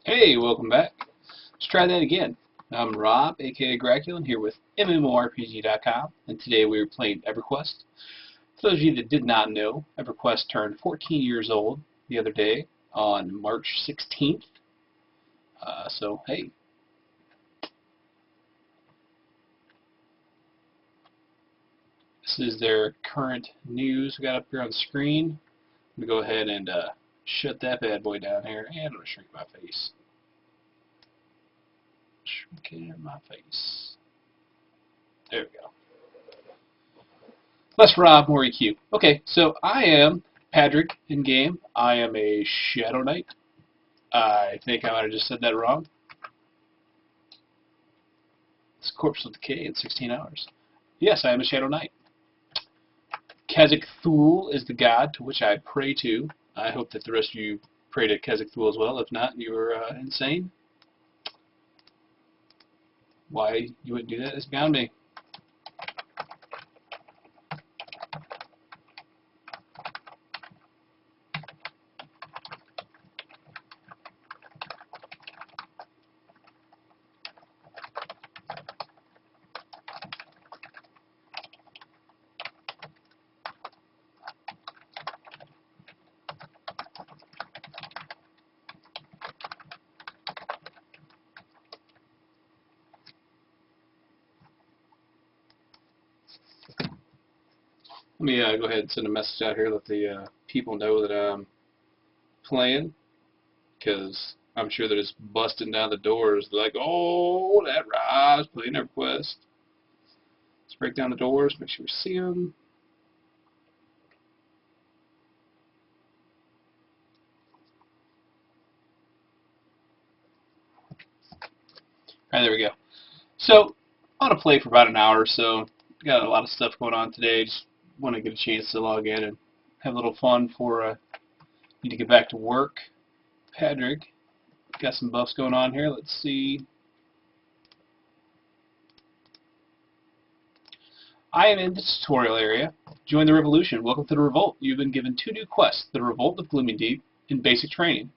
Hey, welcome back. Let's try that again. I'm Rob, aka Graculin, here with MMORPG.com, and today we are playing EveryQuest. For those of you that did not know, EveryQuest turned 14 years old the other day on March 16th. Hey, this is their current news we got up here on the screen. I'm going to go ahead and shut that bad boy down here, and I'm going to shrink my face. Shrinking my face. There we go. Less Rob, more EQ. Okay, so I am Patrick in game. I am a Shadow Knight. I think I might have just said that wrong. This corpse will decay in 16 hours. Yes, I am a Shadow Knight. Kazakh Thul is the god to which I pray to. I hope that the rest of you pray to Kazakh Thul as well. If not, you're insane. Why you wouldn't do that is beyond me. Let me go ahead and send a message out here, let the people know that I'm playing, because I'm sure they're just busting down the doors like, oh, that Rob's playing EveryQuest. Let's break down the doors, make sure we see them. Alright, there we go. So, I want to play for about an hour or so. Got a lot of stuff going on today. Just want to get a chance to log in and have a little fun before need to get back to work. Patrick, got some buffs going on here. Let's see. I am in the tutorial area. Join the revolution. Welcome to the revolt. You've been given 2 new quests, the Revolt of Gloomy Deep and Basic Training.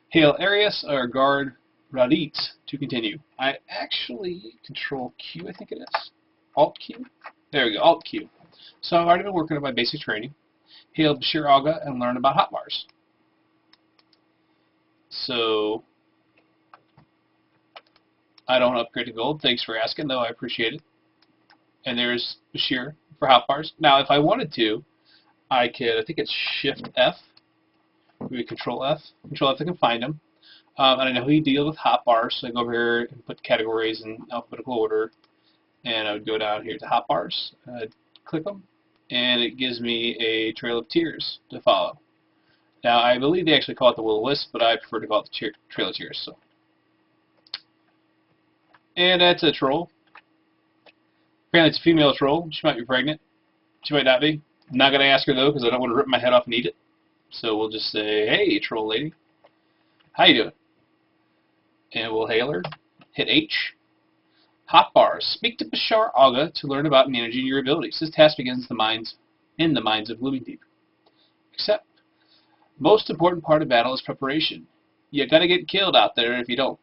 Hail Arius or guard Radit to continue. I actually control Q, I think it is. Alt Q? There we go, Alt Q. So I've already been working on my basic training. Hail Bashir Aga and learn about hotbars. So I don't upgrade to gold. Thanks for asking, though. I appreciate it. And there's Bashir for hotbars. Now, if I wanted to, I could, I think it's Shift F. Maybe Control F. Control F, I can find him. And I know he deals with hotbars, so I go over here and put categories in alphabetical order. And I would go down here to hotbars, click them, and it gives me a trail of tears to follow. Now, I believe they actually call it the Will-O-Wisp, but I prefer to call it the Trail of Tears. So. And that's a troll. Apparently it's a female troll. She might be pregnant. She might not be. I'm not going to ask her, though, because I don't want to rip my head off and eat it. So we'll just say, hey, troll lady. How you doing? And we'll hail her. Hit H. Hotbars. Speak to Bashar Aga to learn about managing your abilities. This task begins in the mines of Gloomy Deep. Except, most important part of battle is preparation. You're going to get killed out there if you don't.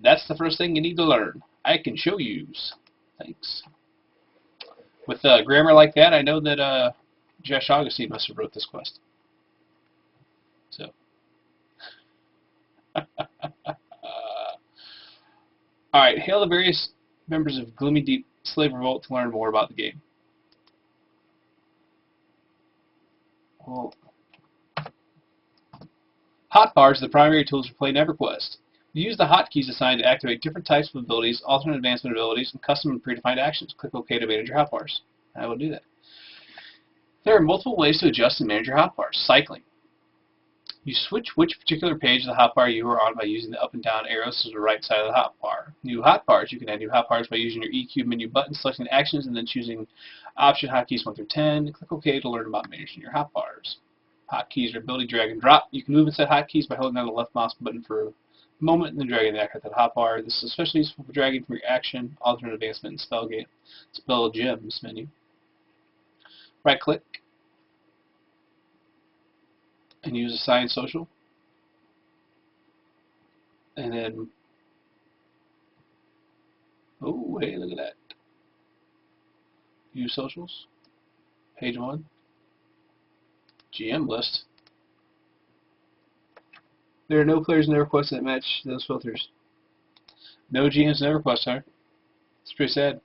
That's the first thing you need to learn. I can show yous. Thanks. With grammar like that, I know that Josh Augustine must have wrote this quest. So. Alright, hail the various members of Gloomy Deep Slave Revolt to learn more about the game. Well, hotbars are the primary tools for playing EveryQuest. You use the hotkeys assigned to activate different types of abilities, alternate advancement abilities, and custom and predefined actions. Click OK to manage your hotbars. I will do that. There are multiple ways to adjust and manage your hotbars. Cycling. You switch which particular page of the hotbar you are on by using the up and down arrows to the right side of the hotbar. New hotbars. You can add new hotbars by using your EQ menu button, selecting actions, and then choosing option hotkeys 1 through 10. Click OK to learn about managing your hotbars. Hotkeys are ability drag and drop. You can move and set hotkeys by holding down the left mouse button for a moment and then dragging the icon to the hotbar. This is especially useful for dragging from your action, alternate advancement, and spell gems menu. Right click and use assign social. And then, oh, hey, look at that. View socials. Page 1. GM list. There are no players in EveryQuest that match those filters. No GMs in EveryQuest, huh? It's pretty sad.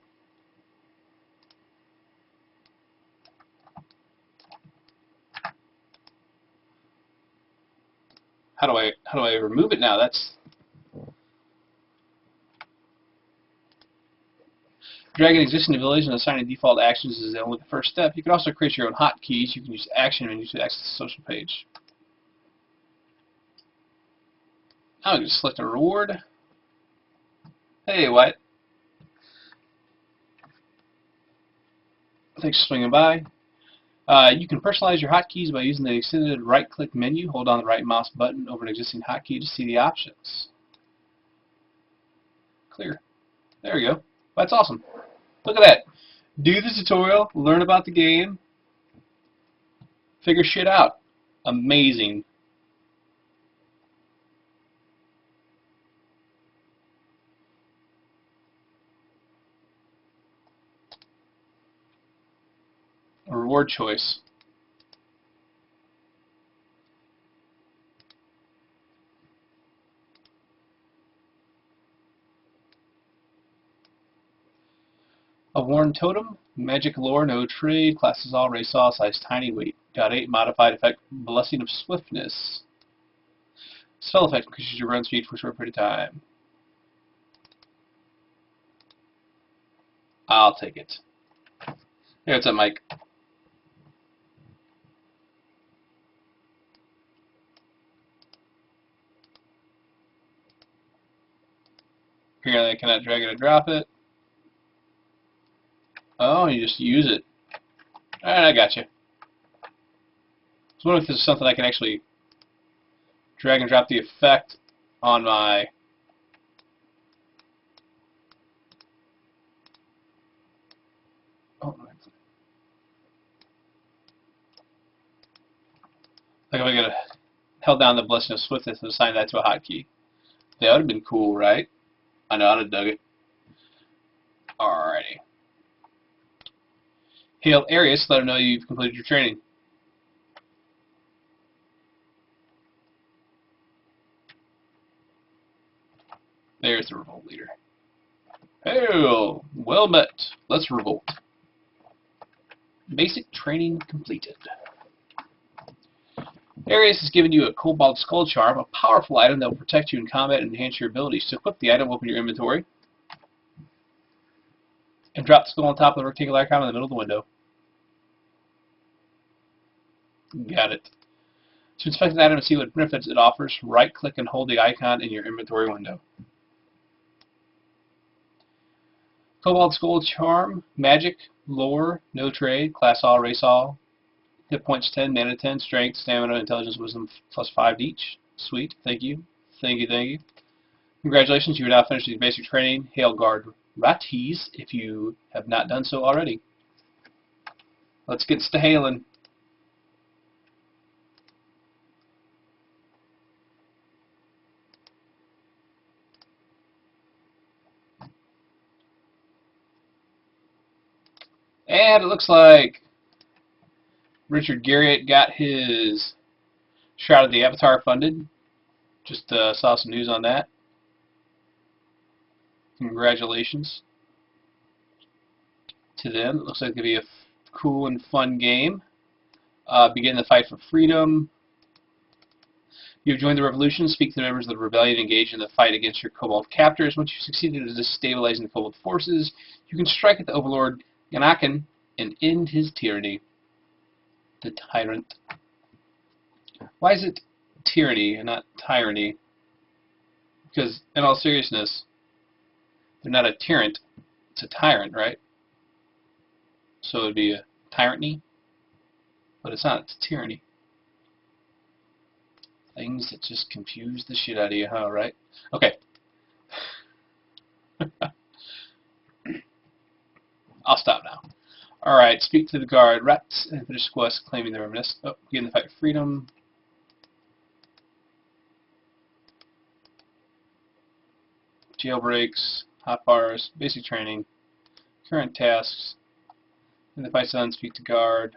How do I remove it now? That's dragging existing abilities and assigning default actions is only the first step. You can also create your own hotkeys. You can use action menus to access the social page. I'm going to select a reward. Hey, White. Thanks for swinging by. You can personalize your hotkeys by using the extended right-click menu. Hold down the right mouse button over an existing hotkey to see the options. Clear. There we go. That's awesome. Look at that. Do the tutorial, learn about the game, figure shit out. Amazing. A reward choice. A worn totem, magic lore, no trade, classes all, race all, size tiny, weight. .8, modified effect, blessing of swiftness. Spell effect increases your run speed for a short period of time. I'll take it. Hey, what's up, Mike? Apparently I cannot drag it or drop it. Oh, you just use it. Alright, I got you. I was wondering if this is something I can actually drag and drop the effect on my... Oh, like if I could have held down the blessing of swiftness and assigned that to a hotkey. That would have been cool, right? I know, I'd have dug it. Alrighty. Hail Arius, let him know you've completed your training. There's the revolt leader. Hail! Well met. Let's revolt. Basic training completed. Arius has given you a Cobalt Skull Charm, a powerful item that will protect you in combat and enhance your abilities. To equip the item, open your inventory and drop the skull on top of the rectangular icon in the middle of the window. Got it. To inspect an item and see what benefits it offers, right-click and hold the icon in your inventory window. Cobalt Skull Charm, Magic, Lore, No Trade, Class All, Race All, Hit Points 10, Mana 10, Strength, Stamina, Intelligence, Wisdom plus 5 each. Sweet, thank you. Thank you, thank you. Congratulations, you are now finished with basic training. Hail Guard Ratis if you have not done so already. Let's get to hailing. And it looks like Richard Garriott got his Shroud of the Avatar funded. Just saw some news on that. Congratulations to them. It looks like it'll be a cool and fun game. Begin the fight for freedom. You have joined the revolution. Speak to the members of the rebellion engaged in the fight against your Cobalt captors. Once you've succeeded in destabilizing the Cobalt forces, you can strike at the Overlord Ganakin and end his tyranny. The tyrant. Why is it tyranny and not tyranny? Because, in all seriousness, they're not a tyrant, it's a tyrant, right? So it would be a tyranny, but it's not, it's tyranny. Things that just confuse the shit out of you, huh, right? Okay. I'll stop now. Alright, speak to the guard. Rats and finish quest claiming the reminiscence. Oh, begin the fight for freedom. jailbreaks, hotbars, basic training, current tasks, and if I son speak to guard,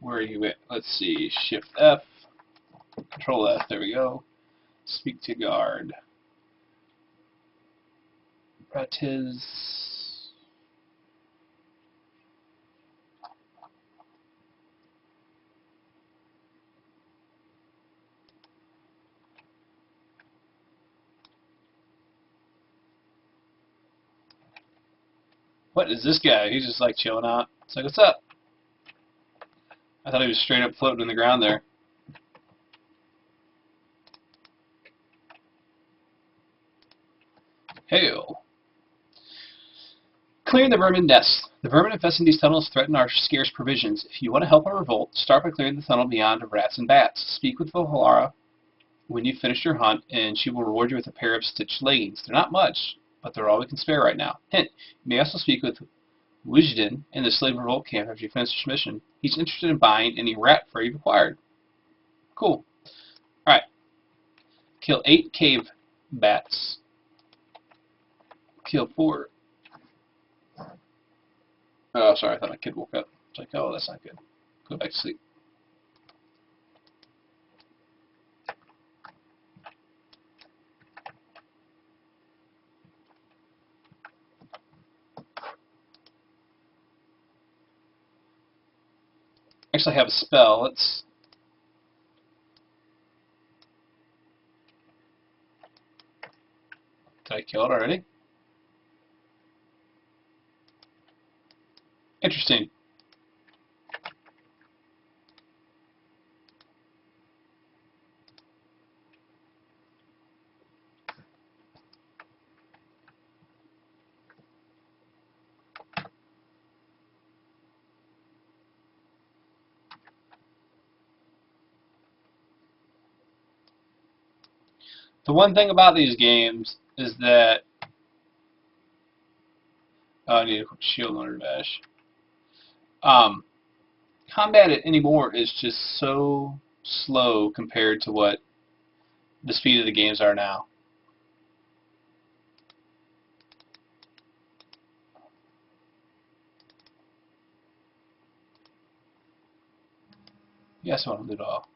where are you at? Let's see, Shift F, Control F, there we go. Speak to guard. His what is this guy? He's just like chilling out. It's like, what's up? I thought he was straight up floating in the ground there. Hail. Clearing the vermin nest. The vermin infesting these tunnels threaten our scarce provisions. If you want to help our revolt, start by clearing the tunnel beyond rats and bats. Speak with Valhalla when you finish your hunt, and she will reward you with a pair of stitched leggings. They're not much, but they're all we can spare right now. Hint, you may also speak with Wijden in the slave revolt camp after you finish your mission. He's interested in buying any rat fur you've acquired. Cool. Alright. Kill 8 cave bats. Kill 4. Oh, sorry, I thought my kid woke up. It's like, oh, that's not good. Go back to sleep. Actually, I have a spell. Let's... Did I kill it already? Interesting. The one thing about these games is that I need a quick shield under dash. Combat anymore is just so slow compared to what the speed of the games are now. Yes, I want to do it all.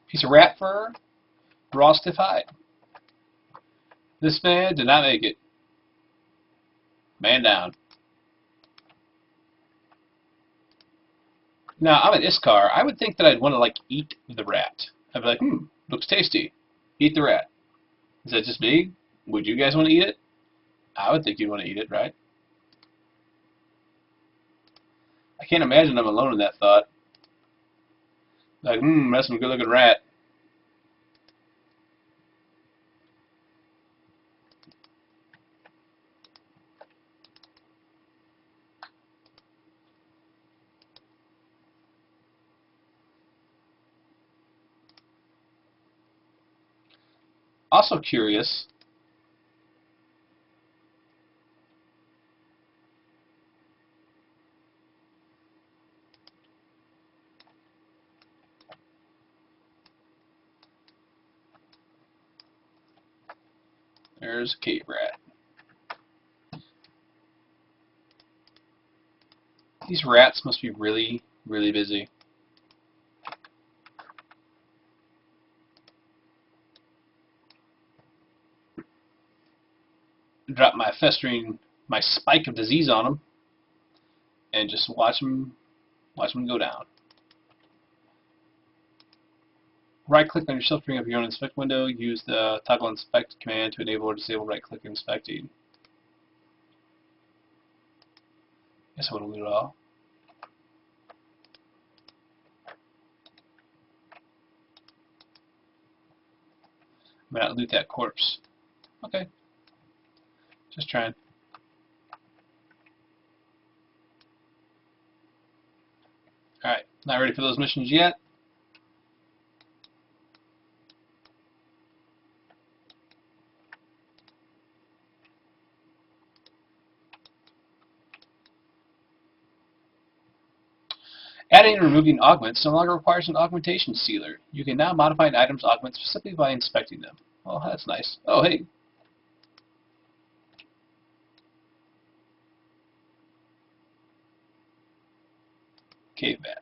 Piece of rat fur, raw stiff hide. This man did not make it. Man down. Now, I'm an Iskar. I would think that I'd want to, like, eat the rat. I'd be like, looks tasty. Eat the rat. Is that just me? Would you guys want to eat it? I would think you'd want to eat it, right? I can't imagine I'm alone in that thought. Like, that's some good-looking rat. Also curious, there's a cave rat. These rats must be really, really busy. Drop my spike of disease on them, and just watch them go down. Right-click on yourself to bring up your own inspect window. Use the toggle inspect command to enable or disable right-click inspecting. Guess I want to loot it all. I'm gonna loot that corpse. Okay. Just trying. Alright, not ready for those missions yet. Adding and removing augments no longer requires an augmentation sealer. You can now modify an item's augments simply by inspecting them. Oh, that's nice. Oh, hey. Cave bat.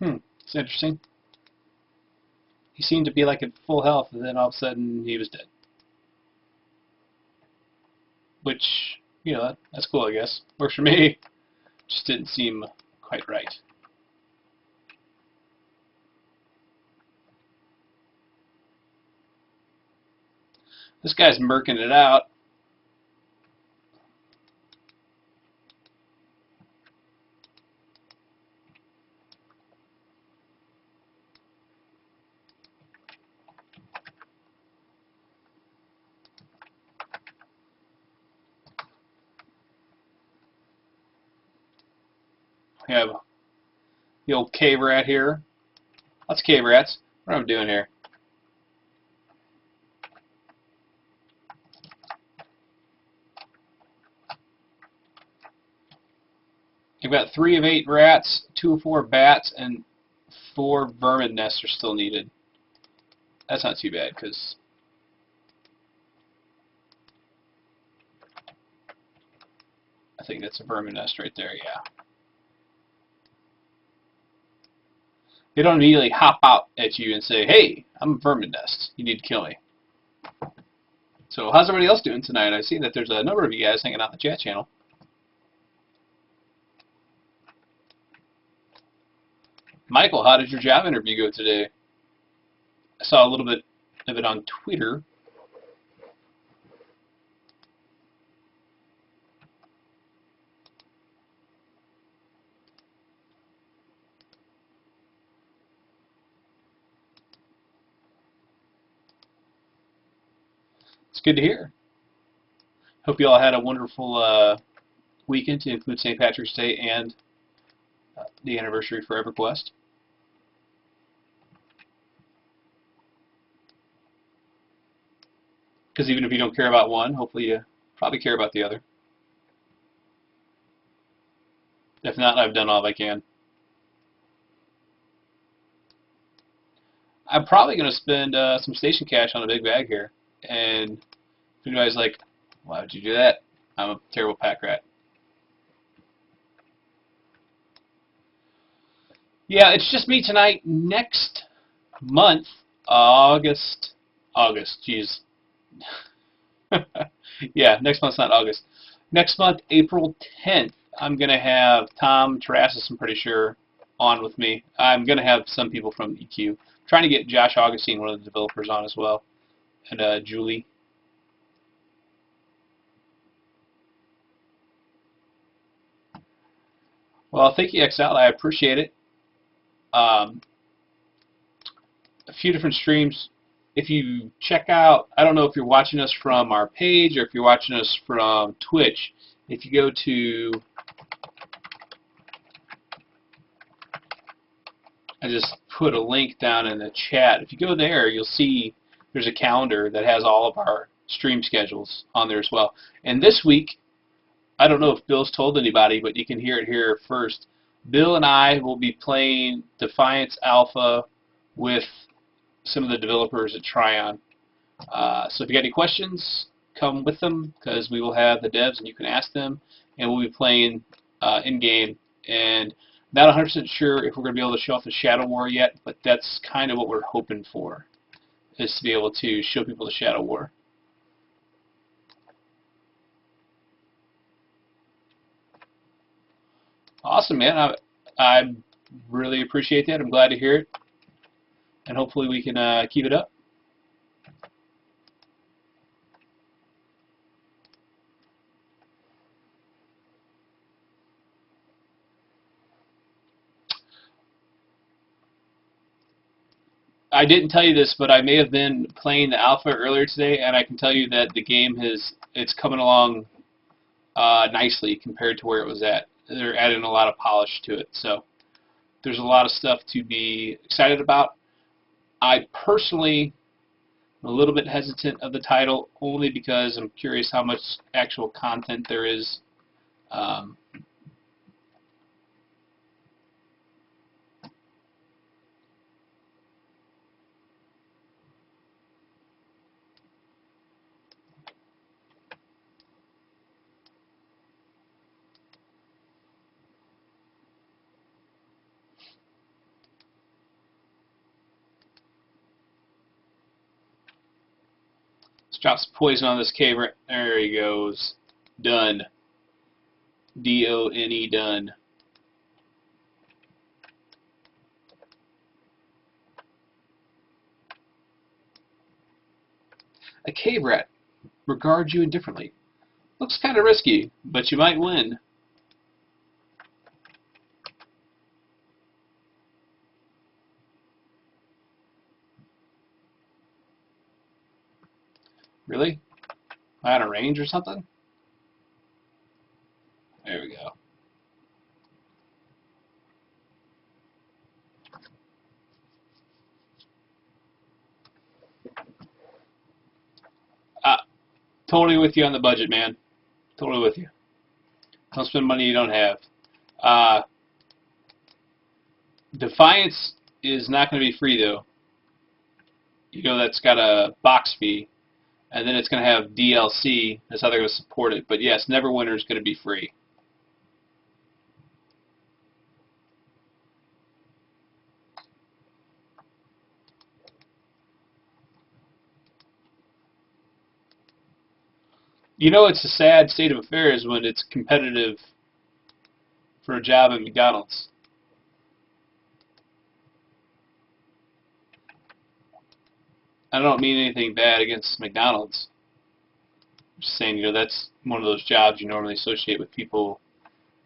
It's interesting. He seemed to be like at full health, and then all of a sudden he was dead. Which, you know, that's cool, I guess. Works for me. Just didn't seem quite right. This guy's murking it out. We have the old cave rat here. Lots of cave rats. What am I doing here? You've got 3 of 8 rats, 2 of 4 bats, and 4 vermin nests are still needed. That's not too bad, because I think that's a vermin nest right there, yeah. They don't immediately hop out at you and say, hey, I'm a vermin nest. You need to kill me. So how's everybody else doing tonight? I see that there's a number of you guys hanging out in the chat channel. Michael, how did your job interview go today? I saw a little bit of it on Twitter. It's good to hear. Hope you all had a wonderful weekend to include St. Patrick's Day and the anniversary for EveryQuest. Because even if you don't care about one, hopefully you probably care about the other. If not, I've done all I can. I'm probably going to spend some station cash on a big bag here. And if anybody's like, why would you do that? I'm a terrible pack rat. Yeah, it's just me tonight. Next month, August, geez. Yeah, next month's not August. Next month, April 10th, I'm going to have Tom Terrassus, I'm pretty sure, on with me. I'm going to have some people from EQ. I'm trying to get Josh Augustine, one of the developers, on as well. And Julie. Well, thank you, XL. I appreciate it. A few different streams. If you check out, I don't know if you're watching us from our page or if you're watching us from Twitch. If you go to, I just put a link down in the chat. If you go there, you'll see there's a calendar that has all of our stream schedules on there as well. And this week, I don't know if Bill's told anybody, but you can hear it here first. Bill and I will be playing Defiance Alpha with some of the developers at Tryon. So if you got any questions, come with them, because we will have the devs and you can ask them. And we'll be playing in-game. And not 100% sure if we're going to be able to show off the Shadow War yet, but that's kind of what we're hoping for, is to be able to show people the Shadow War. Awesome, man. I really appreciate that. I'm glad to hear it. And hopefully we can keep it up. I didn't tell you this, but I may have been playing the alpha earlier today, and I can tell you that the game it's coming along nicely compared to where it was at. they're adding a lot of polish to it. So there's a lot of stuff to be excited about. I personally am a little bit hesitant of the title only because I'm curious how much actual content there is. Let's drop some poison on this cave. There he goes. Done. D-O-N-E, done. A cave rat regards you indifferently. Looks kind of risky, but you might win. Really? Out of range or something? There we go. Totally with you on the budget, man. Totally with you. Don't spend money you don't have. Defiance is not going to be free, though. You know that's got a box fee, and then it's going to have DLC. That's how they're going to support it. But yes, Neverwinter is going to be free. You know, it's a sad state of affairs when it's competitive for a job at McDonald's. I don't mean anything bad against McDonald's. I'm just saying, you know, that's one of those jobs you normally associate with people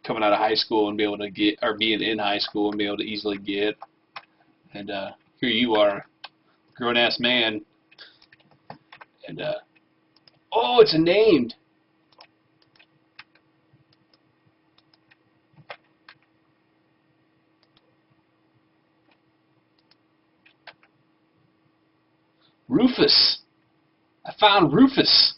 coming out of high school and be able to get, or being in high school and be able to easily get. And here you are, grown-ass man, and oh, it's a named. Rufus. I found Rufus.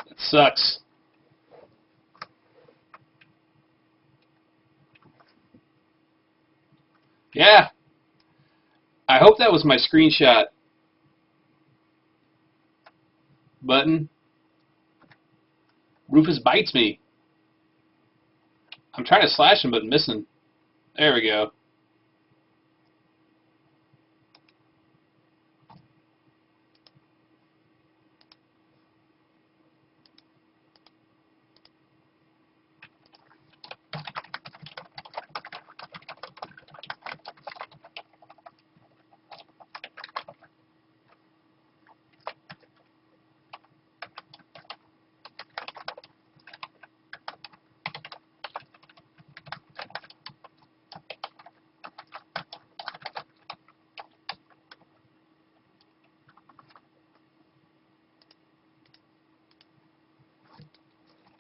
That sucks. Yeah. I hope that was my screenshot button. Rufus bites me. I'm trying to slash him, but missing. There we go.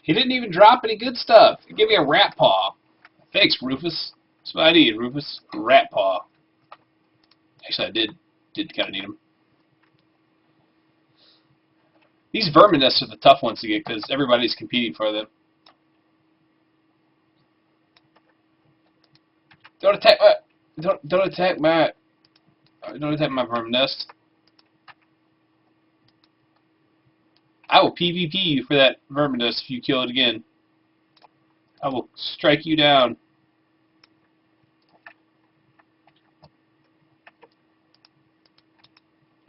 He didn't even drop any good stuff. He gave me a rat paw. Thanks, Rufus. That's what I need, Rufus. A rat paw. Actually, I did kind of need him. These vermin nests are the tough ones to get because everybody's competing for them. Don't attack my vermin nest. I will PvP you for that vermin nest if you kill it again. I will strike you down.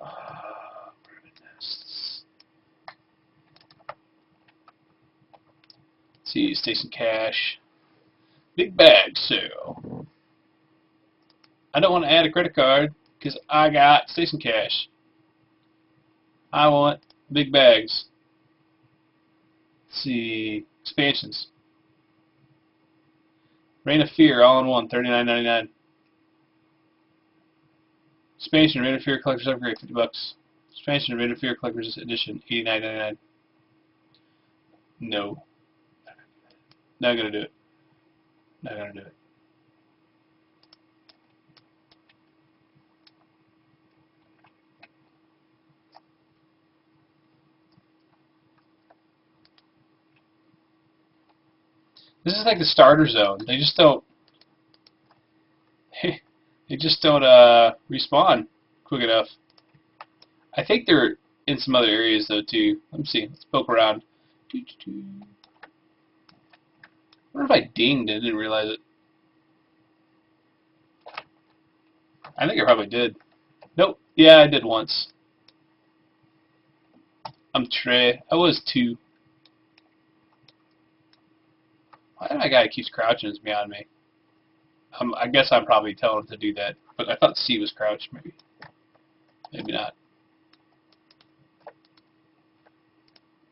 Vermin nests. Let's see, station cash. Big bag sale. I don't want to add a credit card because I got station cash. I want big bags. Let's see, expansions. Reign of Fear, all in one, $39.99. Expansion, Reign of Fear Collector's Upgrade, $50. Expansion, Reign of Fear Collector's Edition, $89.99. No. Not gonna do it. Not gonna do it. This is like the starter zone. They just don't. They just don't respawn quick enough. I think they're in some other areas though too. Let me see. Let's poke around. I wonder if I dinged and didn't realize it. I think I probably did. Nope. Yeah, I did once. I'm Trey. I was 2. Why did my guy keeps crouching? It's beyond me. I guess I'm probably telling him to do that, but I thought C was crouched. Maybe. Maybe not.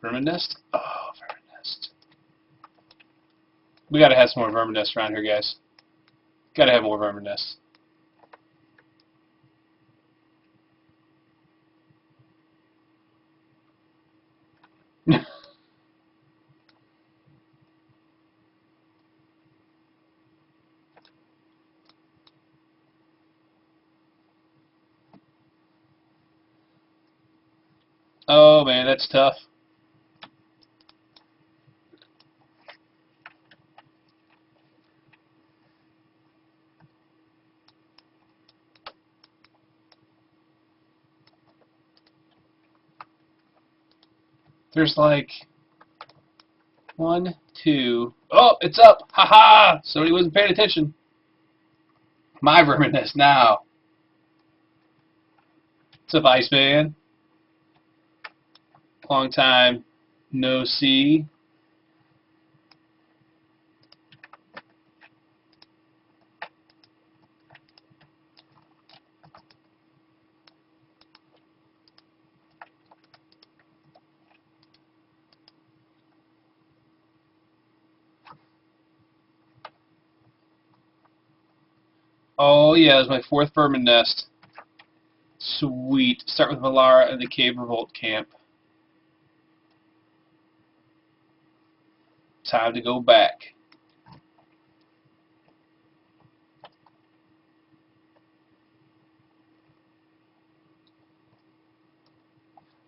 Vermin nest? Oh, vermin nest. We gotta have some more vermin nests around here, guys. Gotta have more vermin nests. Oh man, that's tough. There's like 1, 2. Oh, it's up! Haha! Somebody wasn't paying attention. My vermin nest now. What's up, Iceman? Long time no see. Oh yeah, it was my 4th vermin nest. Sweet. Start with Valara and the Cave Revolt camp. Time to go back.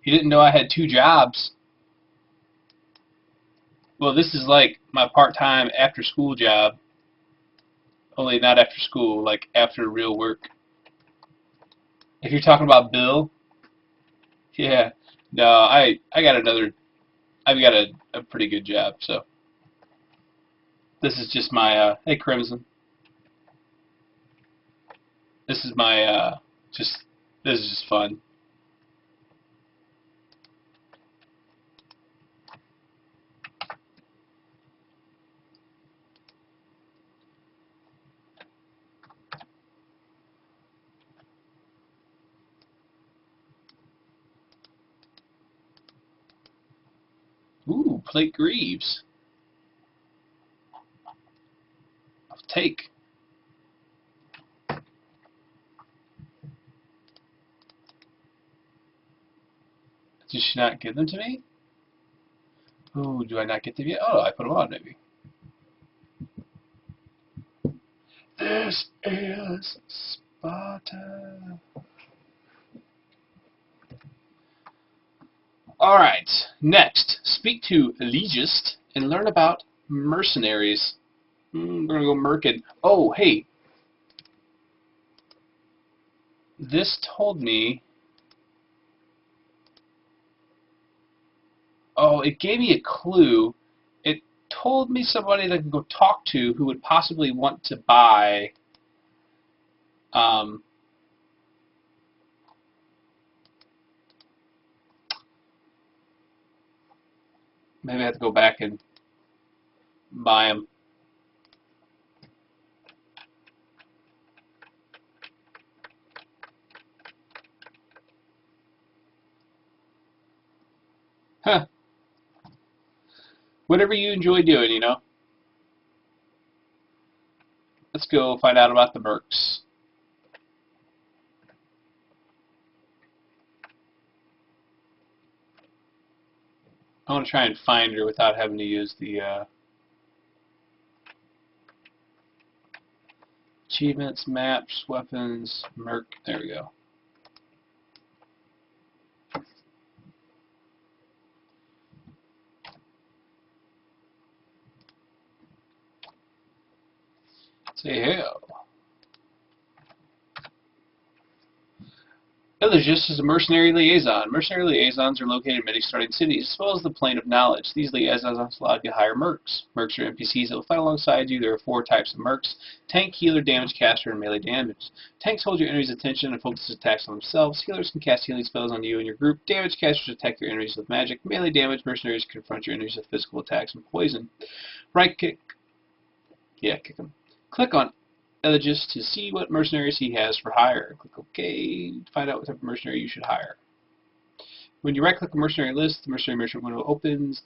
You didn't know I had 2 jobs. Well, this is like my part-time after-school job. Only not after school, like after real work. If you're talking about Bill, yeah. No, I've got a pretty good job, so. This is just my, hey Crimson. This is my, this is just fun. Ooh, Plate Greaves. I'll take. Did she not give them to me? Ooh, do I not get them yet? Oh, I put them on, maybe. This is Sparta. Alright, next, speak to Legist and learn about mercenaries. We're going to go merkin. Oh, hey. This told me... Oh, it gave me a clue. It told me somebody that I could go talk to who would possibly want to buy... maybe I have to go back and buy them. Huh. Whatever you enjoy doing, you know. let's go find out about the mercs. I want to try and find her without having to use the achievements, maps, weapons, merc. There we go. Say hell. Elogist is a mercenary liaison. Mercenary liaisons are located in many starting cities, as well as the plane of knowledge. These liaisons allow you to hire mercs. Mercs are NPCs that will fight alongside you. There are 4 types of mercs: tank, healer, damage caster, and melee damage. Tanks hold your enemy's attention and focus attacks on themselves. Healers can cast healing spells on you and your group. Damage casters attack your enemies with magic. Melee damage mercenaries confront your enemies with physical attacks and poison. Right click. Yeah, kick them. Click on Elogist to see what mercenaries he has for hire. Click OK to find out what type of mercenary you should hire. When you right-click a mercenary list, the mercenary window opens.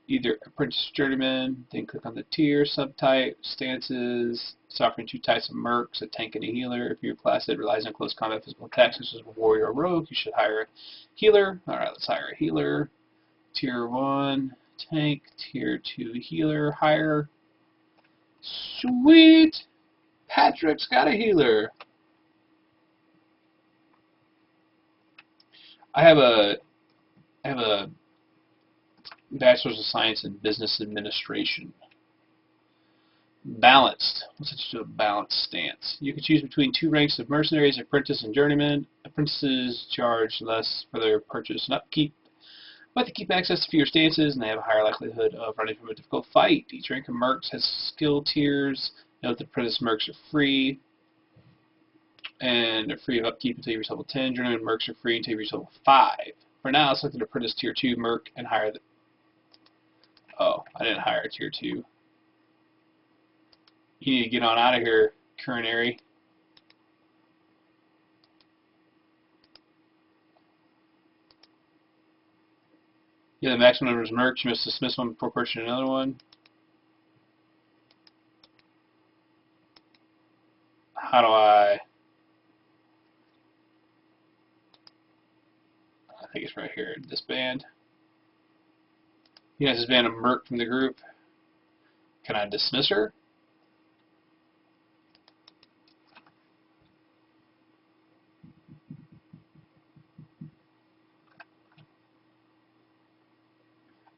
Either apprentice, journeyman. Then click on the tier, subtype, stances. It's offering 2 types of mercs: a tank and a healer. If your class that relies on close combat physical attacks, such as a warrior or rogue, you should hire a healer. All right, let's hire a healer. Tier 1 tank, tier 2 healer. Hire. Sweet! Patrick's got a healer. I have a Bachelor's of Science in Business Administration. Balanced. Let's do a balanced stance. You can choose between 2 ranks of mercenaries: apprentice and journeyman. Apprentices charge less for their purchase and upkeep, but they keep access to fewer stances, and they have a higher likelihood of running from a difficult fight. Each rank of mercs has skill tiers. Note that apprentice mercs are free, and they're free of upkeep until you reach level 10. Journeyman mercs are free until you reach level 5. For now, let's look at apprentice tier 2 merc and hire the... Oh, I didn't hire a tier 2. You need to get on out of here, coronary. Yeah, the maximum number of mercs. You must dismiss one before purchasing another one. How do I think it's right here. Disband. You guys disband a merc from the group. Can I dismiss her?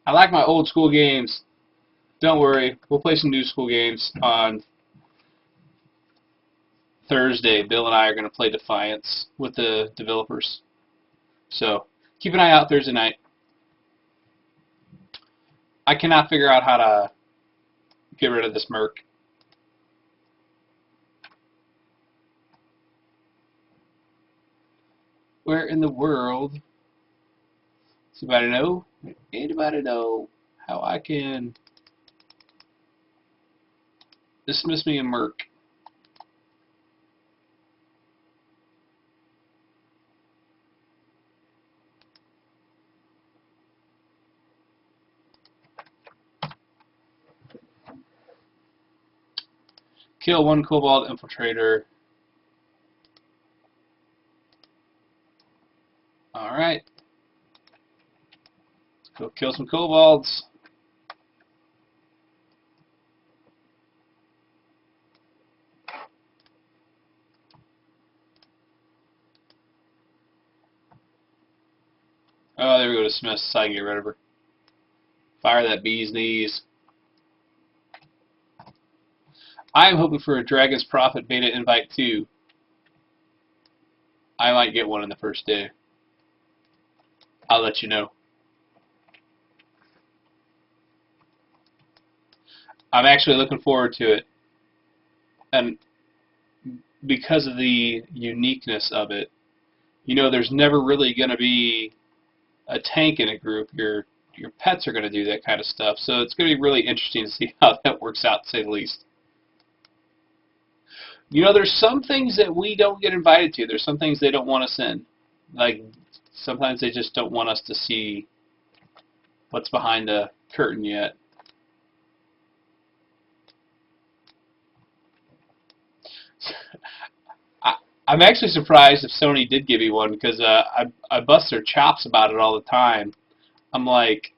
I like my old school games. Don't worry, we'll play some new school games on Thursday. Bill and I are going to play Defiance with the developers. So keep an eye out Thursday night. I cannot figure out how to get rid of this merc. Where in the world? Does anybody know? Anybody know how I can dismiss me a merc? Kill 1 Cobalt Infiltrator. Alright. Go kill some kobolds. Oh, there we go, dismiss, so I can get rid of her. Fire that bee's knees. I am hoping for a Dragon's Prophet beta invite too. I might get one in the first day. I'll let you know. I'm actually looking forward to it. And because of the uniqueness of it, you know, there's never really going to be a tank in a group. Your pets are going to do that kind of stuff. So it's going to be really interesting to see how that works out, to say the least. You know, there's some things that we don't get invited to. There's some things they don't want us in. Like, sometimes they just don't want us to see what's behind the curtain yet. I'm actually surprised if Sony did give me one, because I bust their chops about it all the time. I'm like,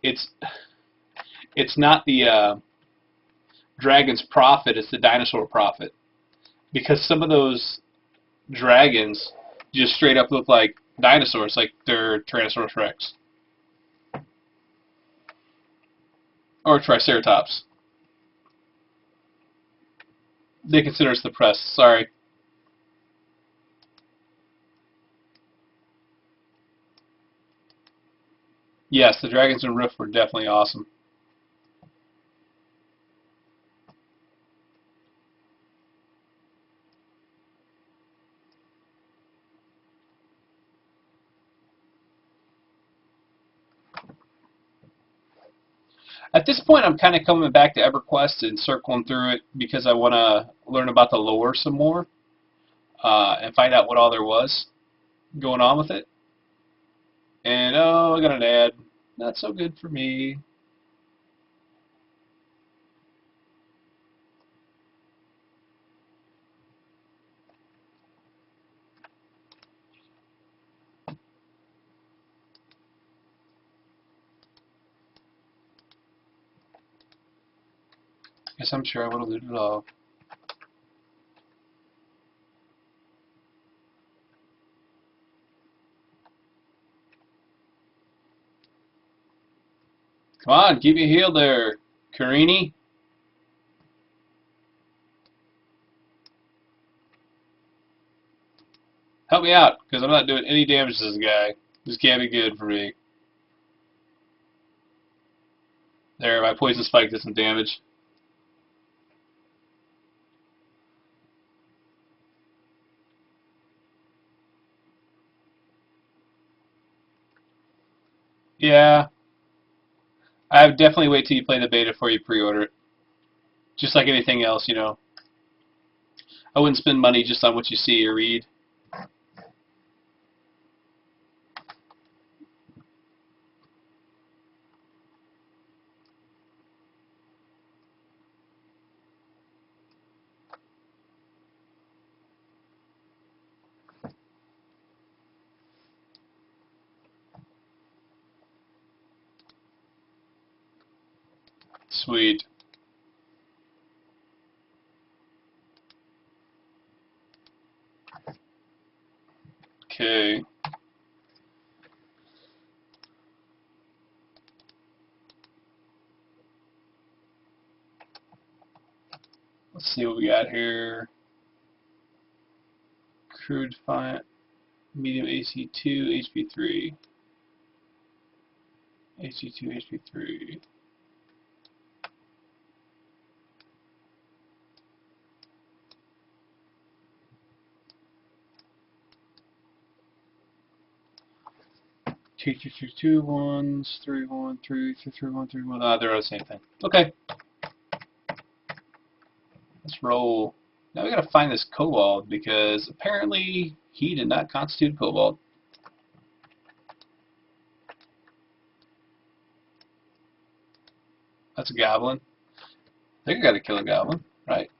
it's not the dragon's profit, it's the dinosaur profit. Because some of those dragons just straight up look like dinosaurs, like they're Tyrannosaurus Rex. Or Triceratops. They consider us the press, sorry. Yes, the dragons in Rift were definitely awesome. At this point, I'm kind of coming back to EveryQuest and circling through it because I want to learn about the lore some more and find out what all there was going on with it. And, oh, I got an ad. Not so good for me. Guess I'm sure I would have looted it all. Come on, keep me healed there, Carini. Help me out, because I'm not doing any damage to this guy. This can't be good for me. There, my poison spike did some damage. Yeah, I would definitely wait till you play the beta before you pre-order it. Just like anything else, you know. I wouldn't spend money just on what you see or read. Sweet. Okay. Let's see what we got here. Crude Defiant, medium AC2, HP3. AC2, HP3. Two ones, 3 1 3 3 1 3 1. Ah, they're all the same thing. Okay. Let's roll. Now we gotta find this kobold because apparently he did not constitute a kobold. That's a goblin. I think I gotta kill a goblin, right?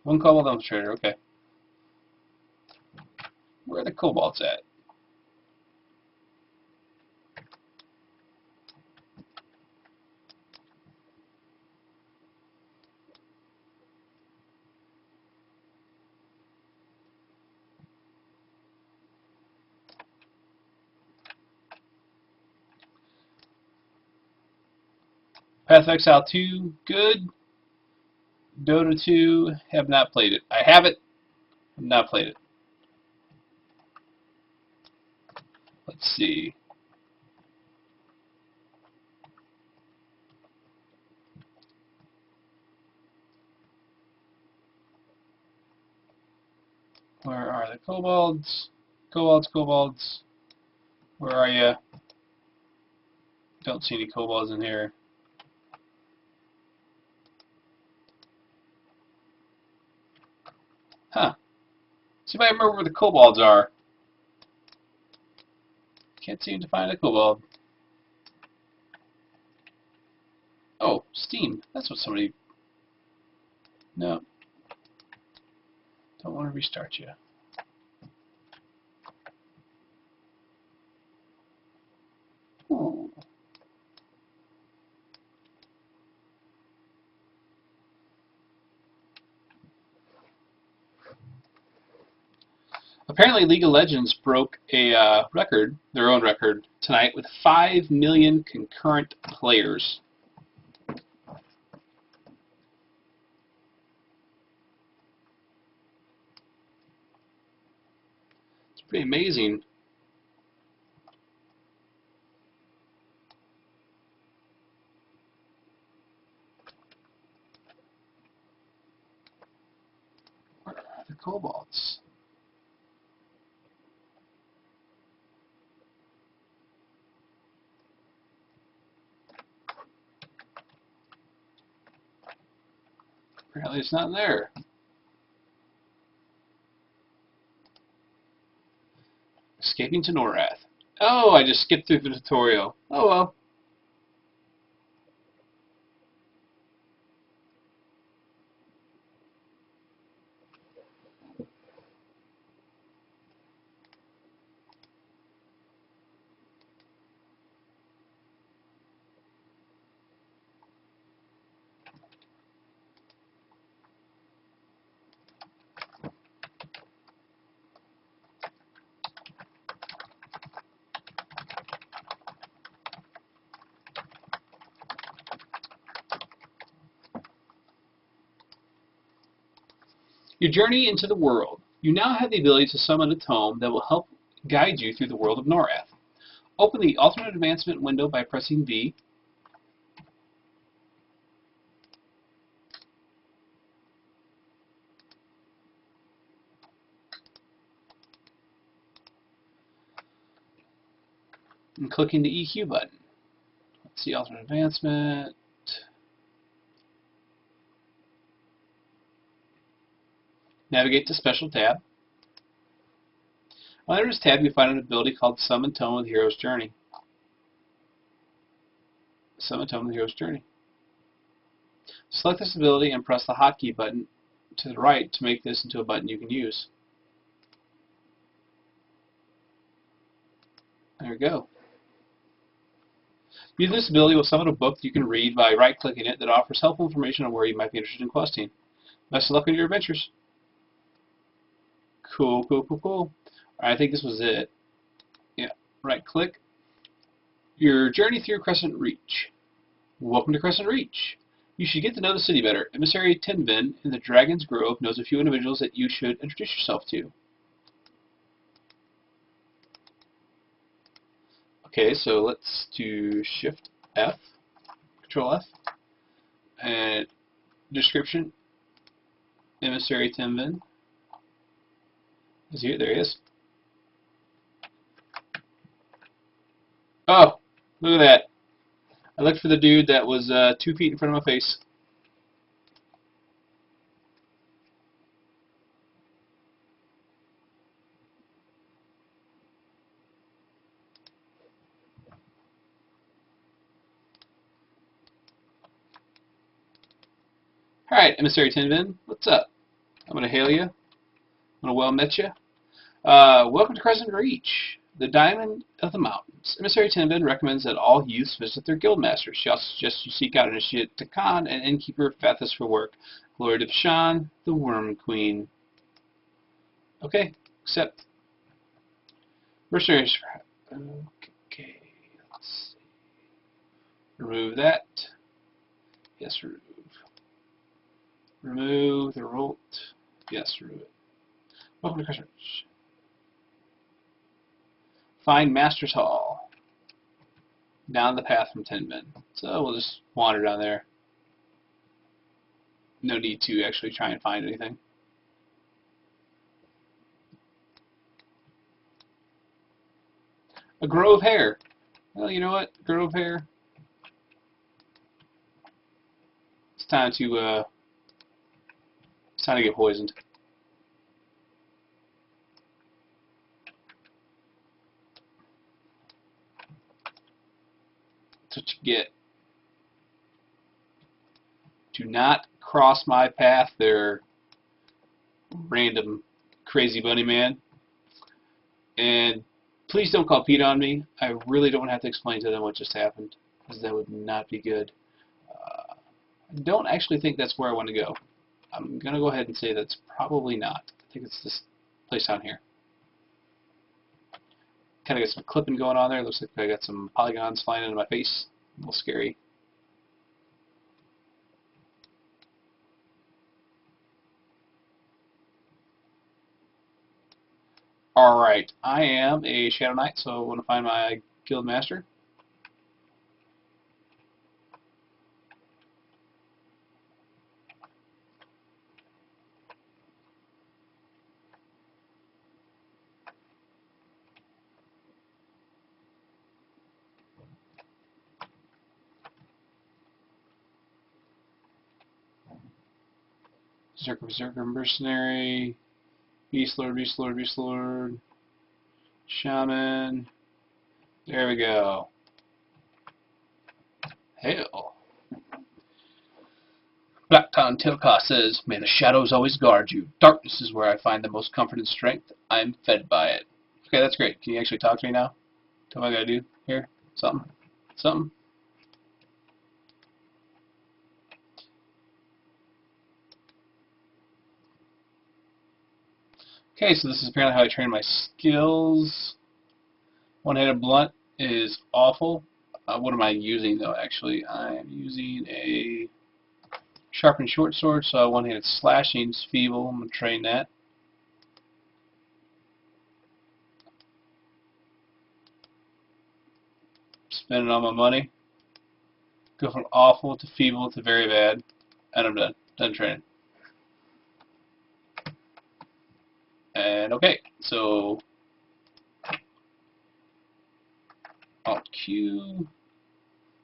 One kobold on the trader, okay. Where are the kobolds at? Path of Exile 2, good. Dota 2, have not played it. I have it, have not played it. Let's see. Where are the kobolds? Kobolds, kobolds. Where are you? Don't see any kobolds in here. Huh. See if I remember where the kobolds are. Can't seem to find a kobold. Oh, Steam. That's what somebody... No. Don't want to restart you. Apparently, League of Legends broke a record, their own record, tonight with 5 million concurrent players. It's pretty amazing. Where are the kobolds? Apparently it's not there. Escaping to Norath. Oh, I just skipped through the tutorial. Oh well. Your journey into the world. You now have the ability to summon a tome that will help guide you through the world of Norath. Open the alternate advancement window by pressing V. And clicking the EQ button. Let's see, alternate advancement. Navigate to Special tab. Under this tab, you find an ability called Summon Tome of the Hero's Journey. Summon Tome of the Hero's Journey. Select this ability and press the hotkey button to the right to make this into a button you can use. There we go. Use this ability will summon a book that you can read by right-clicking it that offers helpful information on where you might be interested in questing. Best of luck on your adventures. Cool, cool, cool, cool. I think this was it. Yeah, right-click. Your journey through Crescent Reach. Welcome to Crescent Reach. You should get to know the city better. Emissary Tinvin in the Dragon's Grove knows a few individuals that you should introduce yourself to. Okay, so let's do Shift F, Control F, and description, Emissary Tinvin. Is he? There he is. Oh, look at that. I looked for the dude that was 2 feet in front of my face. Alright, Emissary Tinvin, what's up? I'm going to hail you. I'm going to well met you. Welcome to Crescent Reach, the Diamond of the Mountains. Emissary Tinvin recommends that all youths visit their guildmasters. She also suggests you seek out Initiate Takan and Innkeeper Fathis for work. Glory to Bashan, the Worm Queen. Okay, accept. Mercenaries. Okay, let's see. Remove that. Yes, remove. Remove the rolt. Yes, remove it. Welcome to Crescent Reach. Find Master's Hall. Down the path from Tinvin. So we'll just wander down there. No need to actually try and find anything. A grove hare. Well, you know what? Grove hare. It's time to get poisoned. That's what you get. Do not cross my path there, random crazy bunny man. And please don't call Pete on me. I really don't have to explain to them what just happened, because that would not be good. I don't actually think that's where I want to go. I'm going to go ahead and say that's probably not. I think it's this place down here. Kind of got some clipping going on there. Looks like I got some polygons flying into my face. A little scary. Alright, I am a Shadow Knight, so I want to find my Guild Master. Berserker, Mercenary, Beast Lord, Beast Lord, Beast Lord, Shaman. There we go. Hail. Blacktown Tilka says, "May the shadows always guard you. Darkness is where I find the most comfort and strength. I am fed by it." Okay, that's great. Can you actually talk to me now? Tell me what I gotta do here. Something. Something. Okay, so this is apparently how I train my skills. One-handed blunt is awful. What am I using though? Actually, I am using a sharpened short sword, so one-handed slashing is feeble. I'm gonna train that. Spending all my money. Go from awful to feeble to very bad, and I'm done. Done training. And okay, so Alt Q,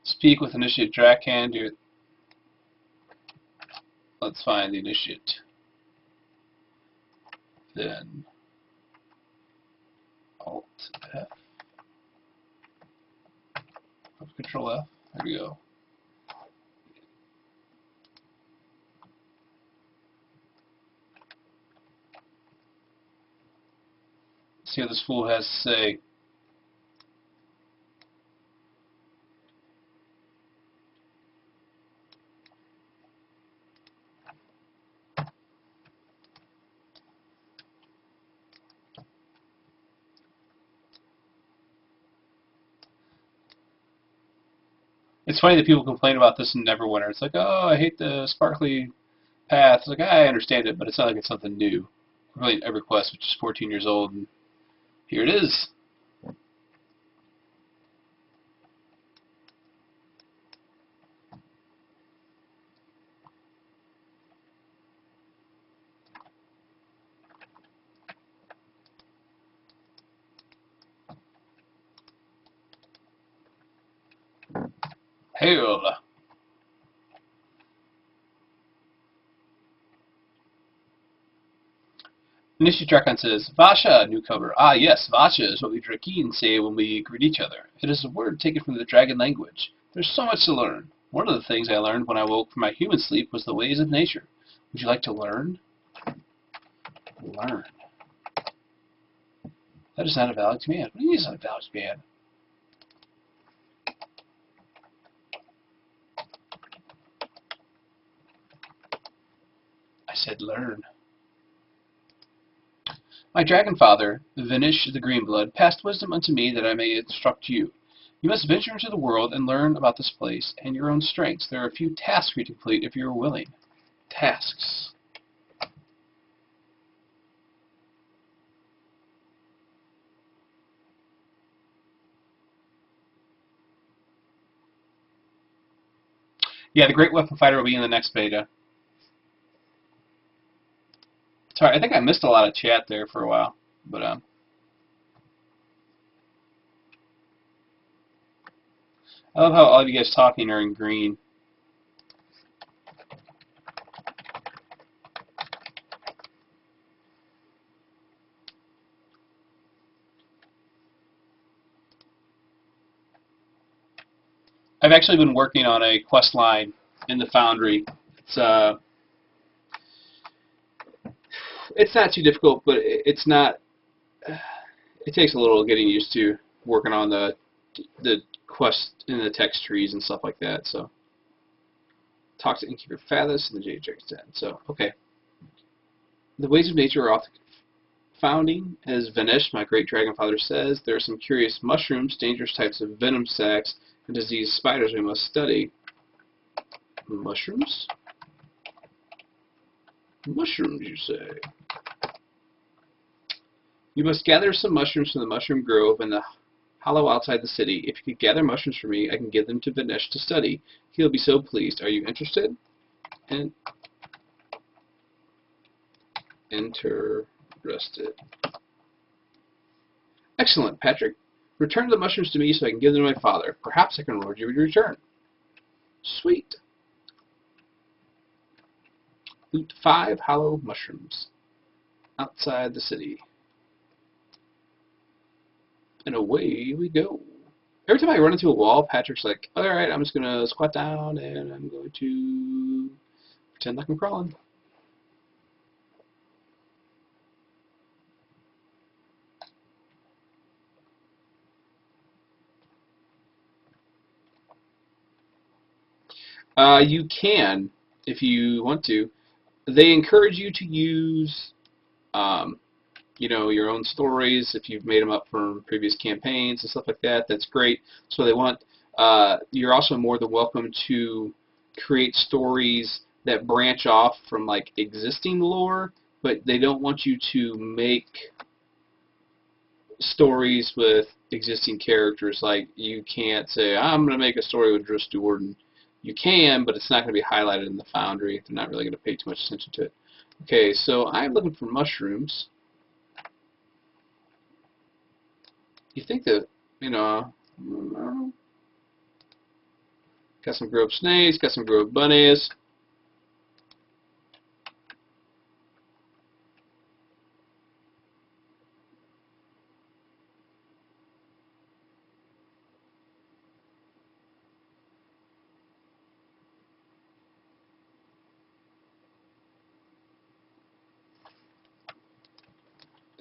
speak with initiate drag hand. Let's find the initiate. Then Alt F, Control F. There we go. Let's see what this fool has to say. It's funny that people complain about this in Neverwinter. It's like, oh, I hate the sparkly path. It's like, I understand it, but it's not like it's something new. We're playing EveryQuest, which is 14 years old, and here it is. Hail! Initiate Drakon says, Vasha, newcomer. Ah, yes, Vasha is what we Drakeen say when we greet each other. It is a word taken from the dragon language. There's so much to learn. One of the things I learned when I woke from my human sleep was the ways of nature. Would you like to learn? Learn. That is not a valid command. What do you mean it's not a valid command? I said learn. My dragon father, Vinish the Greenblood, passed wisdom unto me that I may instruct you. You must venture into the world and learn about this place and your own strengths. There are a few tasks for you to complete if you are willing. Tasks. Yeah, the Great Weapon Fighter will be in the next beta. Sorry, I think I missed a lot of chat there for a while, but I love how all of you guys talking are in green. I've actually been working on a quest line in the Foundry. It's not too difficult, but it's not. It takes a little getting used to working on the quest in the text trees and stuff like that. So, talk to Innkeeper Fathus and the JJ 10. So, okay. The ways of nature are often founding as Vanish, my great dragonfather says. There are some curious mushrooms, dangerous types of venom sacs, and diseased spiders we must study. Mushrooms? Mushrooms, you say? You must gather some mushrooms from the mushroom grove in the hollow outside the city. If you could gather mushrooms for me, I can give them to Vanish to study. He'll be so pleased. Are you interested? And interested. Excellent, Patrick. Return the mushrooms to me so I can give them to my father. Perhaps I can reward you with your return. Sweet. Loot 5 hollow mushrooms outside the city. And away we go. Every time I run into a wall, Patrick's like, alright, I'm just going to squat down and I'm going to pretend like I'm crawling. You can, if you want to. They encourage you to use, you know, your own stories if you've made them up from previous campaigns and stuff like that. That's great. So they want. You're also more than welcome to create stories that branch off from like existing lore, but they don't want you to make stories with existing characters. Like you can't say, I'm going to make a story with Driss Jordan. You can, but it's not going to be highlighted in the Foundry. They're not really going to pay too much attention to it. Okay, so I'm looking for mushrooms. You think that, you know, got some grove snakes, got some grove bunnies.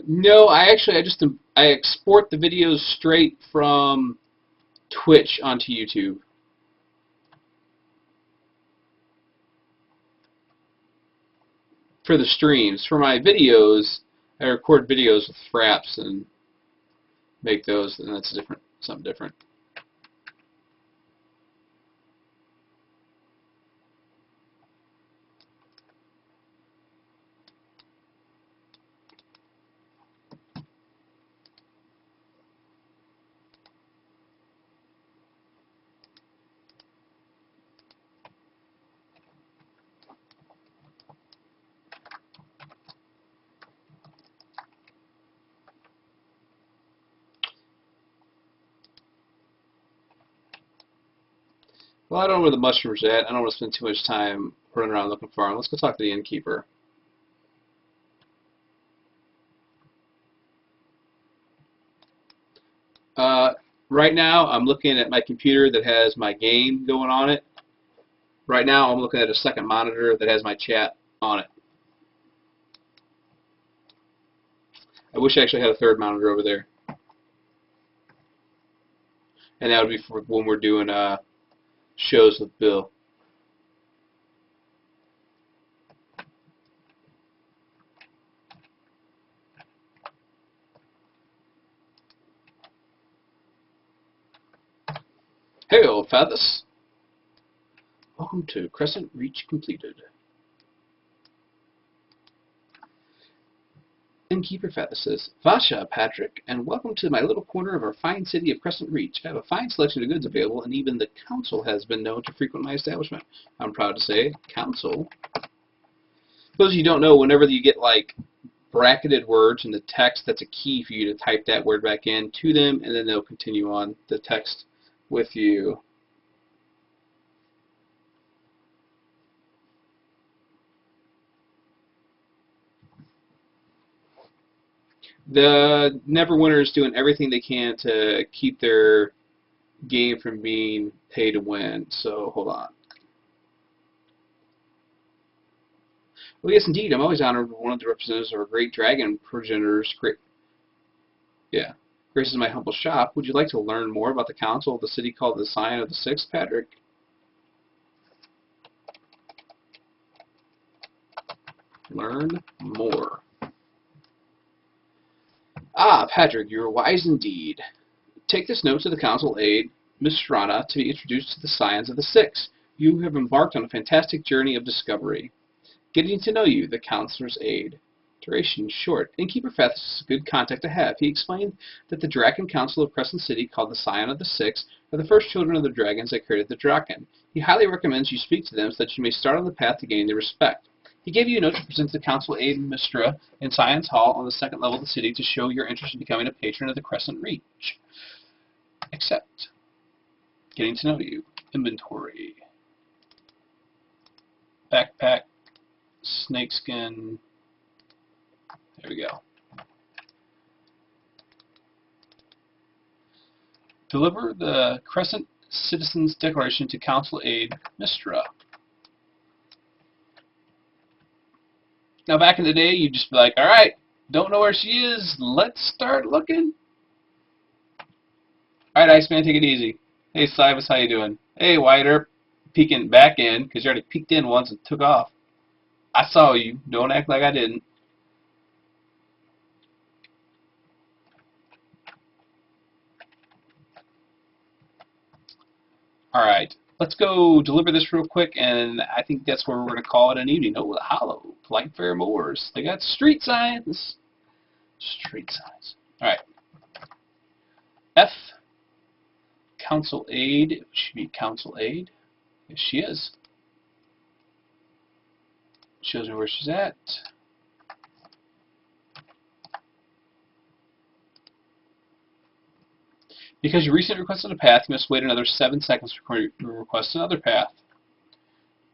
No, I export the videos straight from Twitch onto YouTube. For the streams. For my videos, I record videos with fraps and make those, and that's different, something different. Well, I don't know where the mushrooms are at. I don't want to spend too much time running around looking for them. Let's go talk to the innkeeper. Right now, I'm looking at my computer that has my game going on it. Right now, I'm looking at a second monitor that has my chat on it. I wish I actually had a third monitor over there. And that would be for when we're doing shows with Bill. Hey, old Fathers. Welcome to Crescent Reach Completed. Innkeeper Fathers says, Vasha, Patrick, and welcome to my little corner of our fine city of Crescent Reach. I have a fine selection of goods available, and even the council has been known to frequent my establishment. I'm proud to say, council. For those of you who don't know, whenever you get like bracketed words in the text, that's a key for you to type that word back in to them, and then they'll continue on the text with you. The Neverwinter is doing everything they can to keep their game from being pay to win. So hold on. Well, yes, indeed. I'm always honored when one of the representatives of our great dragon progenitors graces my humble shop. Would you like to learn more about the council of the city called the Scion of the Sixth, Patrick? Learn more. Ah, Patrick, you are wise indeed. Take this note to the council aide, Miss Strana, to be introduced to the scions of the Six. You have embarked on a fantastic journey of discovery. Getting to know you, the counselor's aide. Duration short. Innkeeper Feth is a good contact to have. He explained that the Draken Council of Crescent City, called the Scion of the Six, are the first children of the dragons that created the Draken. He highly recommends you speak to them so that you may start on the path to gaining their respect. He gave you a note to present to the council aide Mistra in Scion's Hall on the second level of the city to show your interest in becoming a patron of the Crescent Reach. Accept. Getting to know you. Inventory. Backpack. Snakeskin. There we go. Deliver the Crescent Citizens Declaration to Council Aide Mistra. Now, back in the day, you'd just be like, alright, don't know where she is, let's start looking. Alright, Iceman, take it easy. Hey, Cybus, how you doing? Hey, White Earp, peeking back in, because you already peeked in once and took off. I saw you. Don't act like I didn't. Alright, let's go deliver this real quick, and I think that's where we're going to call it an evening. Oh, the Hollow, Polite Fair Moors. They got street signs. Street signs. Alright. F. Council Aide. It should be Council Aide. Yes, she is. Shows me where she's at. Because you recently requested a path, you must wait another 7 seconds before you request another path.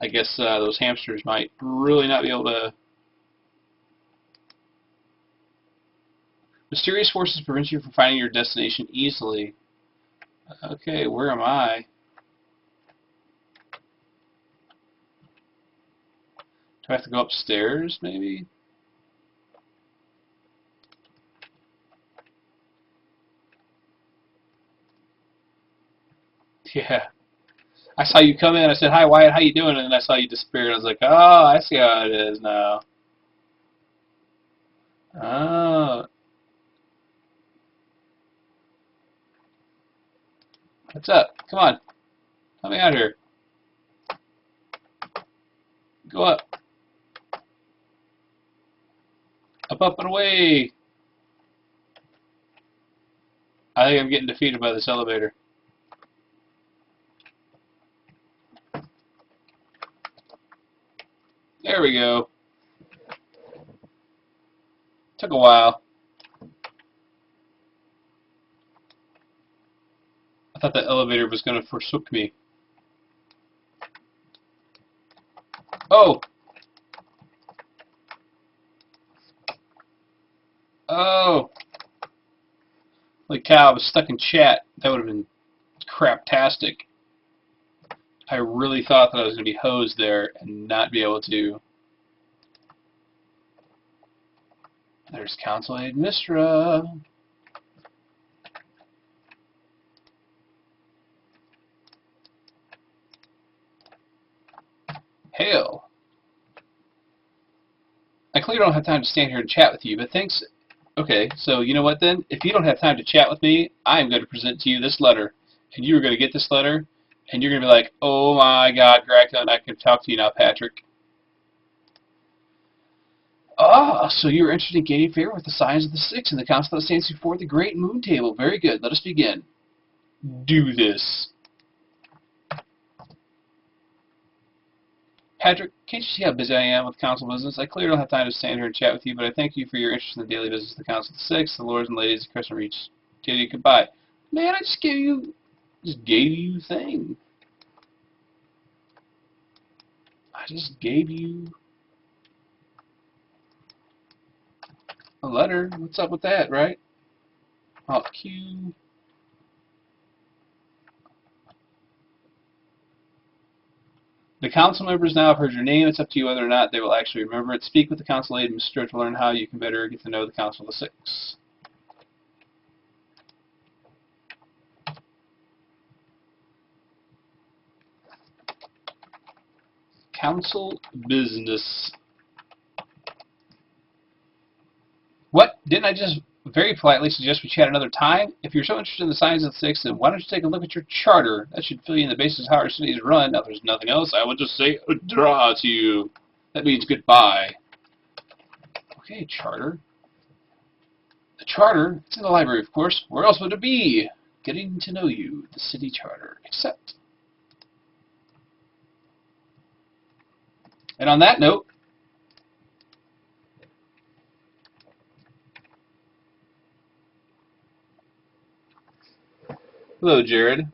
I guess those hamsters might really not be able to... Mysterious forces prevent you from finding your destination easily. Okay, where am I? Do I have to go upstairs, maybe? Yeah. I saw you come in, I said, hi Wyatt, how you doing? And then I saw you disappear, and I was like, oh, I see how it is now. Oh. What's up? Come on. Help me out here. Go up. Up, up, and away. I think I'm getting defeated by this elevator. There we go. Took a while. I thought the elevator was going to forsook me. Oh! Oh! Holy cow, I was stuck in chat. That would have been craptastic. I really thought that I was going to be hosed there and not be able to. There's Council Aide Mistra. Hail. I clearly don't have time to stand here and chat with you, but thanks. Okay, so you know what then? If you don't have time to chat with me, I am going to present to you this letter. And you are going to get this letter, and you're going to be like, oh my god, Gracklin, I can talk to you now, Patrick. Ah, so you are interested in gaining favor with the Scions of the Six and the council that stands before the Great Moon Table. Very good. Let us begin. Do this. Patrick, can't you see how busy I am with council business? I clearly don't have time to stand here and chat with you, but I thank you for your interest in the daily business of the Council of the Six, the lords and ladies of Crescent Reach. Tell you goodbye. Man, I just gave you thing. I just gave you a letter. What's up with that, right? Alt Q. The council members now have heard your name. It's up to you whether or not they will actually remember it. Speak with the council aide and Mr. to learn how you can better get to know the Council of the Six. Council business. What? Didn't I just very politely suggest we chat another time. If you're so interested in the science of physics, then why don't you take a look at your charter? That should fill you in the basis of how our cities run. Now, if there's nothing else, I would just say draw to you. That means goodbye. Okay, charter. The charter, it's in the library, of course. Where else would it be? Getting to know you, the city charter. Accept. And on that note, hello, Jared.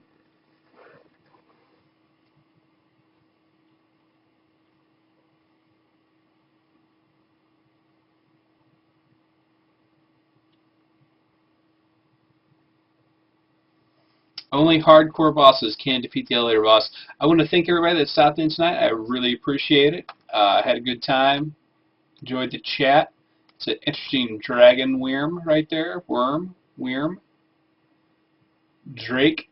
Only hardcore bosses can defeat the elevator boss. I want to thank everybody that stopped in tonight. I really appreciate it. I had a good time. Enjoyed the chat. It's an interesting dragon worm right there. Worm. Drake.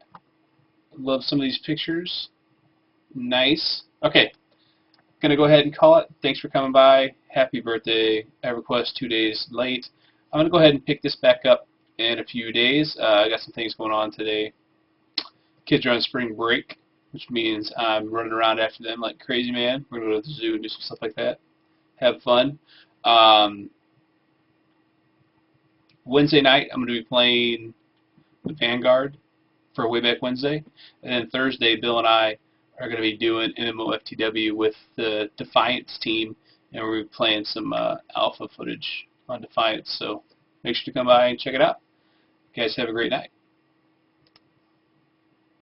Love some of these pictures. Nice. Okay. Gonna go ahead and call it. Thanks for coming by. Happy birthday. EveryQuest 2 days late. I'm gonna go ahead and pick this back up in a few days. I got some things going on today. Kids are on spring break, which means I'm running around after them like crazy, man. We're going to go to the zoo and do some stuff like that. Have fun. Wednesday night, I'm going to be playing with Vanguard for Way Back Wednesday. And then Thursday, Bill and I are going to be doing MMOFTW with the Defiance team. And we're going to be playing some alpha footage on Defiance. So make sure to come by and check it out. You guys have a great night.